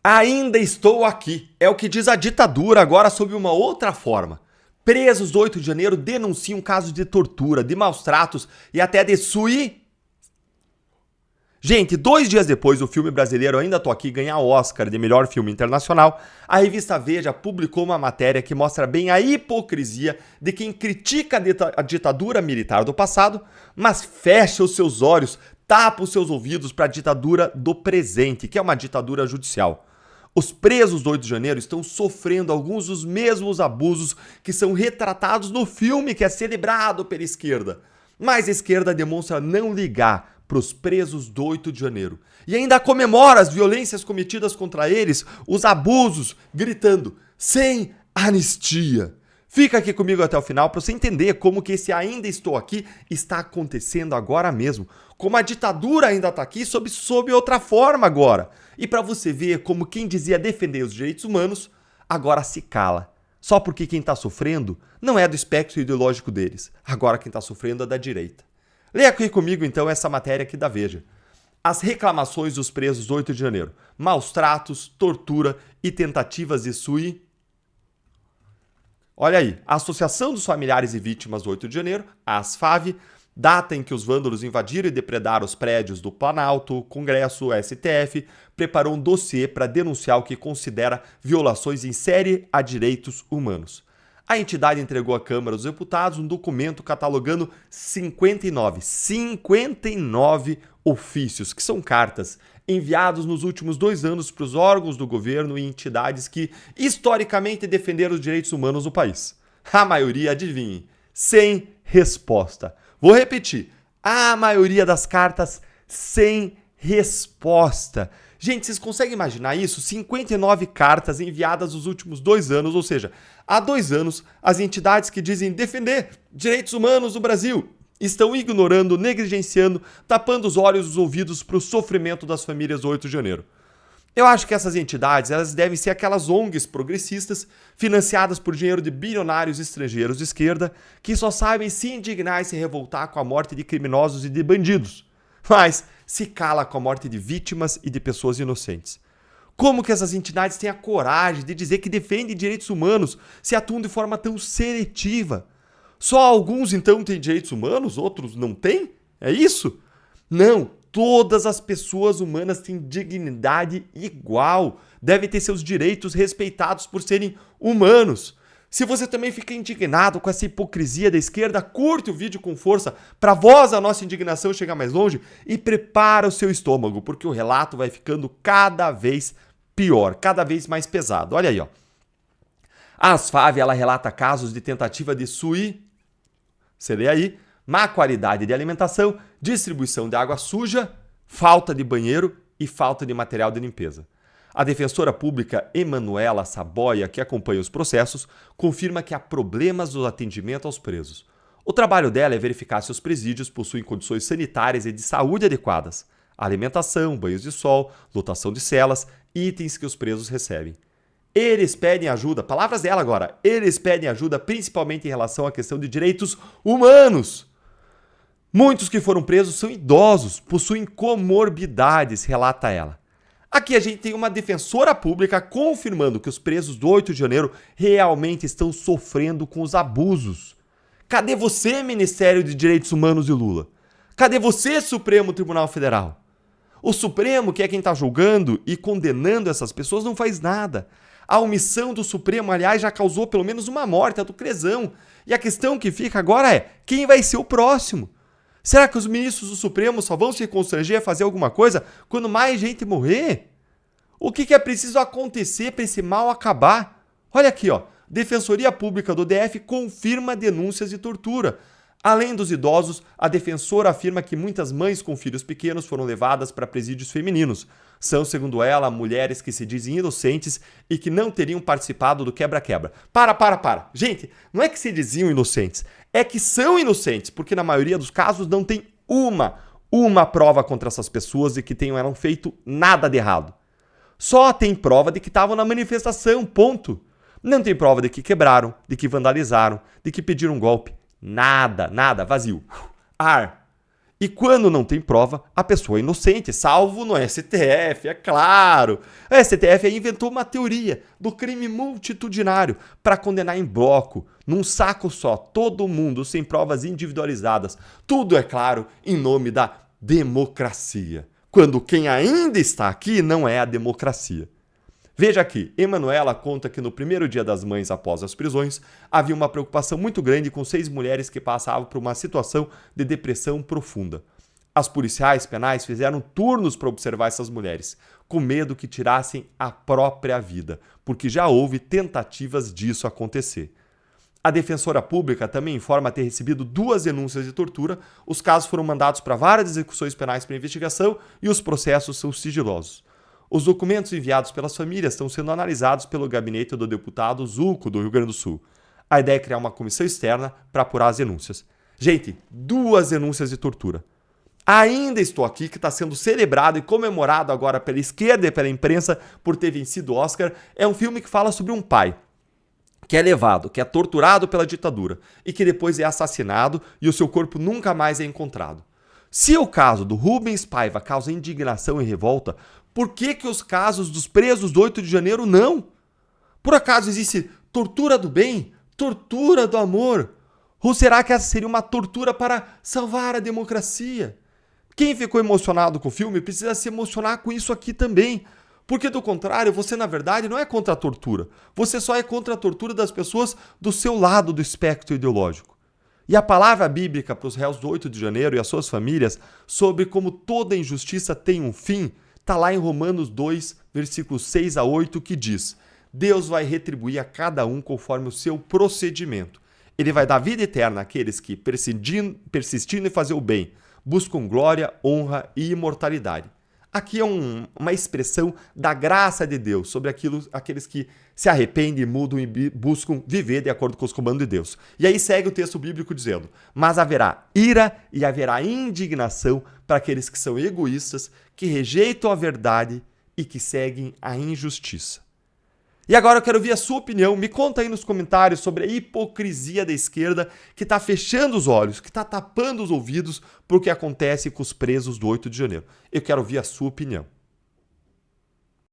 Ainda estou aqui. É o que diz a ditadura, agora sob uma outra forma. Presos do 8 de janeiro denunciam casos de tortura, de maus tratos e até de Gente, 2 dias depois do filme brasileiro Ainda Tô Aqui ganhar Oscar de melhor filme internacional, a revista Veja publicou uma matéria que mostra bem a hipocrisia de quem critica a ditadura militar do passado, mas fecha os seus olhos, tapa os seus ouvidos para a ditadura do presente, que é uma ditadura judicial. Os presos do 8 de janeiro estão sofrendo alguns dos mesmos abusos que são retratados no filme que é celebrado pela esquerda. Mas a esquerda demonstra não ligar para os presos do 8 de janeiro. E ainda comemora as violências cometidas contra eles, os abusos, gritando, sem anistia. Fica aqui comigo até o final para você entender como que esse Ainda Estou Aqui está acontecendo agora mesmo. Como a ditadura ainda está aqui sob outra forma agora. E para você ver como quem dizia defender os direitos humanos, agora se cala. Só porque quem está sofrendo não é do espectro ideológico deles. Agora quem está sofrendo é da direita. Leia aqui comigo então essa matéria aqui da Veja. As reclamações dos presos do 8 de janeiro. Maus tratos, tortura e tentativas de Olha aí, a Associação dos Familiares e Vítimas do 8 de janeiro, a ASFAV, data em que os vândalos invadiram e depredaram os prédios do Planalto, Congresso, STF, preparou um dossiê para denunciar o que considera violações em série a direitos humanos. A entidade entregou à Câmara dos Deputados um documento catalogando 59 ofícios, que são cartas, enviados nos últimos 2 anos para os órgãos do governo e entidades que, historicamente, defenderam os direitos humanos no país. A maioria, adivinhem, sem resposta. Vou repetir, a maioria das cartas sem resposta. Gente, vocês conseguem imaginar isso? 59 cartas enviadas nos últimos 2 anos, ou seja, há 2 anos, as entidades que dizem defender direitos humanos no Brasil estão ignorando, negligenciando, tapando os olhos e os ouvidos para o sofrimento das famílias do 8 de janeiro. Eu acho que essas entidades elas devem ser aquelas ONGs progressistas financiadas por dinheiro de bilionários estrangeiros de esquerda que só sabem se indignar e se revoltar com a morte de criminosos e de bandidos, mas se cala com a morte de vítimas e de pessoas inocentes. Como que essas entidades têm a coragem de dizer que defendem direitos humanos se atuam de forma tão seletiva? Só alguns então têm direitos humanos, outros não têm? É isso? Não, todas as pessoas humanas têm dignidade igual, devem ter seus direitos respeitados por serem humanos. Se você também fica indignado com essa hipocrisia da esquerda, curte o vídeo com força para a voz da nossa indignação chegar mais longe e prepara o seu estômago, porque o relato vai ficando cada vez pior, cada vez mais pesado. Olha aí, ó. A ASFAV, ela relata casos de tentativa de você lê aí, má qualidade de alimentação, distribuição de água suja, falta de banheiro e falta de material de limpeza. A defensora pública Emanuela Saboia, que acompanha os processos, confirma que há problemas no atendimento aos presos. O trabalho dela é verificar se os presídios possuem condições sanitárias e de saúde adequadas, alimentação, banhos de sol, lotação de celas, itens que os presos recebem. Eles pedem ajuda, palavras dela agora, eles pedem ajuda principalmente em relação à questão de direitos humanos. Muitos que foram presos são idosos, possuem comorbidades, relata ela. Aqui a gente tem uma defensora pública confirmando que os presos do 8 de janeiro realmente estão sofrendo com os abusos. Cadê você, Ministério de Direitos Humanos de Lula? Cadê você, Supremo Tribunal Federal? O Supremo, que é quem está julgando e condenando essas pessoas, não faz nada. A omissão do Supremo, aliás, já causou pelo menos uma morte, a do Crezão. E a questão que fica agora é, quem vai ser o próximo? Será que os ministros do Supremo só vão se constranger a fazer alguma coisa quando mais gente morrer? O que é preciso acontecer para esse mal acabar? Olha aqui, ó. Defensoria Pública do DF confirma denúncias de tortura. Além dos idosos, a defensora afirma que muitas mães com filhos pequenos foram levadas para presídios femininos. São, segundo ela, mulheres que se dizem inocentes e que não teriam participado do quebra-quebra. Para. Gente, não é que se diziam inocentes, é que são inocentes, porque na maioria dos casos não tem uma prova contra essas pessoas de que tenham feito nada de errado. Só tem prova de que estavam na manifestação, ponto. Não tem prova de que quebraram, de que vandalizaram, de que pediram um golpe. Nada, vazio. Ar. E quando não tem prova, a pessoa é inocente, salvo no STF, é claro. A STF aí inventou uma teoria do crime multitudinário para condenar em bloco, num saco só, todo mundo, sem provas individualizadas. Tudo, é claro, em nome da democracia. Quando quem ainda está aqui não é a democracia. Veja aqui, Emanuela conta que no primeiro dia das mães após as prisões, havia uma preocupação muito grande com 6 mulheres que passavam por uma situação de depressão profunda. As policiais penais fizeram turnos para observar essas mulheres, com medo que tirassem a própria vida, porque já houve tentativas disso acontecer. A defensora pública também informa ter recebido 2 denúncias de tortura, os casos foram mandados para várias execuções penais para investigação e os processos são sigilosos. Os documentos enviados pelas famílias estão sendo analisados pelo gabinete do deputado Zuco, do Rio Grande do Sul. A ideia é criar uma comissão externa para apurar as denúncias. Gente, 2 denúncias de tortura. Ainda Estou Aqui, que está sendo celebrado e comemorado agora pela esquerda e pela imprensa por ter vencido o Oscar, é um filme que fala sobre um pai que é levado, que é torturado pela ditadura e que depois é assassinado e o seu corpo nunca mais é encontrado. Se o caso do Rubens Paiva causa indignação e revolta, por que os casos dos presos do 8 de janeiro não? Por acaso existe tortura do bem? Tortura do amor? Ou será que essa seria uma tortura para salvar a democracia? Quem ficou emocionado com o filme precisa se emocionar com isso aqui também. Porque do contrário, você na verdade não é contra a tortura. Você só é contra a tortura das pessoas do seu lado do espectro ideológico. E a palavra bíblica para os réus do 8 de janeiro e as suas famílias sobre como toda injustiça tem um fim, está lá em Romanos 2, versículos 6 a 8, que diz: Deus vai retribuir a cada um conforme o seu procedimento. Ele vai dar vida eterna àqueles que, persistindo em fazer o bem, buscam glória, honra e imortalidade. Aqui é uma expressão da graça de Deus sobre aqueles que se arrependem, mudam e buscam viver de acordo com os comandos de Deus. E aí segue o texto bíblico dizendo: mas haverá ira e haverá indignação para aqueles que são egoístas, que rejeitam a verdade e que seguem a injustiça. E agora eu quero ouvir a sua opinião. Me conta aí nos comentários sobre a hipocrisia da esquerda que está fechando os olhos, que está tapando os ouvidos para o que acontece com os presos do 8 de janeiro. Eu quero ouvir a sua opinião.